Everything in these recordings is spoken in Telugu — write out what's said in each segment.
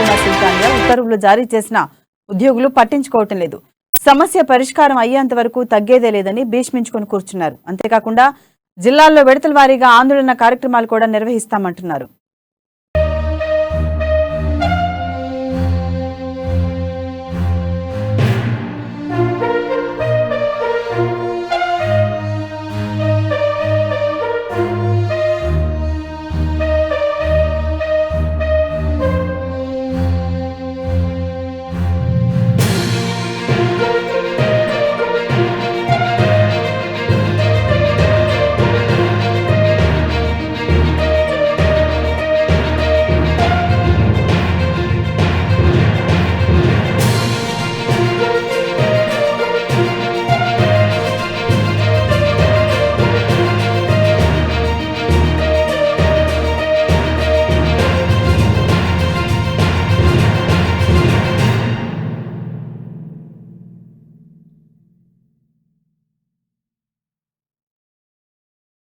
కుమార్ సుల్తానియా ఉత్తర్వులు జారీ చేసిన ఉద్యోగులు పట్టించుకోవటం లేదు. సమస్య పరిష్కారం అయ్యేంత వరకు తగ్గేదే లేదని భీష్మించుకొని కూర్చున్నారు. అంతేకాకుండా జిల్లాల్లో విడతల వారీగా ఆందోళన కార్యక్రమాలు కూడా నిర్వహిస్తామంటున్నారు.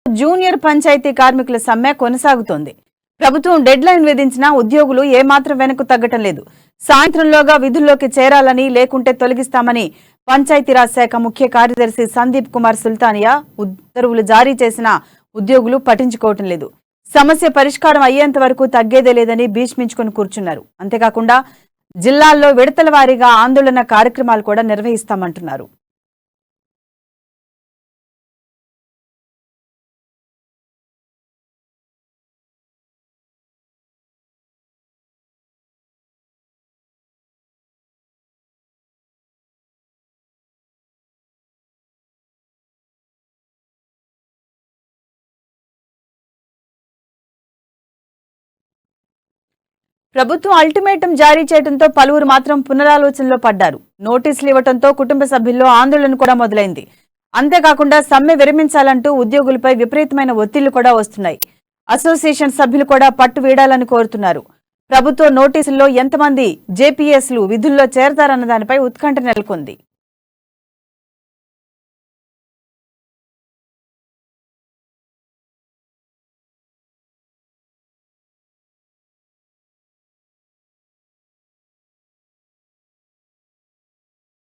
జూనియర్ పంచాయతీ కార్మికుల సమ్మె కొనసాగుతోంది. ప్రభుత్వం డెడ్ లైన్ విధించినా ఉద్యోగులు ఏమాత్రం వెనక్కు తగ్గటం లేదు. సాయంత్రంలోగా విధుల్లోకి చేరాలని, లేకుంటే తొలగిస్తామని పంచాయతీరాజ్ శాఖ ముఖ్య కార్యదర్శి సందీప్ కుమార్ సుల్తానియా ఉత్తర్వులు జారీ చేసిన ఉద్యోగులు పట్టించుకోవటం లేదు. సమస్య పరిష్కారం అయ్యేంత వరకు తగ్గేదే లేదని భీష్మించుకొని కూర్చున్నారు. అంతేకాకుండా జిల్లాల్లో విడతల వారీగా ఆందోళన కార్యక్రమాలు కూడా నిర్వహిస్తామంటున్నారు. ప్రభుత్వం అల్టిమేటం జారీ చేయడంతో పలువురు మాత్రం పునరాలోచనలో పడ్డారు. నోటీసులు ఇవ్వడంతో కుటుంబ సభ్యుల్లో ఆందోళన కూడా మొదలైంది. అంతేకాకుండా సమ్మె విరమించాలంటూ ఉద్యోగులపై విపరీతమైన ఒత్తిళ్లు కూడా వస్తున్నాయి. అసోసియేషన్ సభ్యులు కూడా పట్టు వీడాలని కోరుతున్నారు. ప్రభుత్వ నోటీసుల్లో ఎంతమంది జేపీఎస్లు విధుల్లో చేరతారన్న దానిపై ఉత్కంఠ నెలకొంది.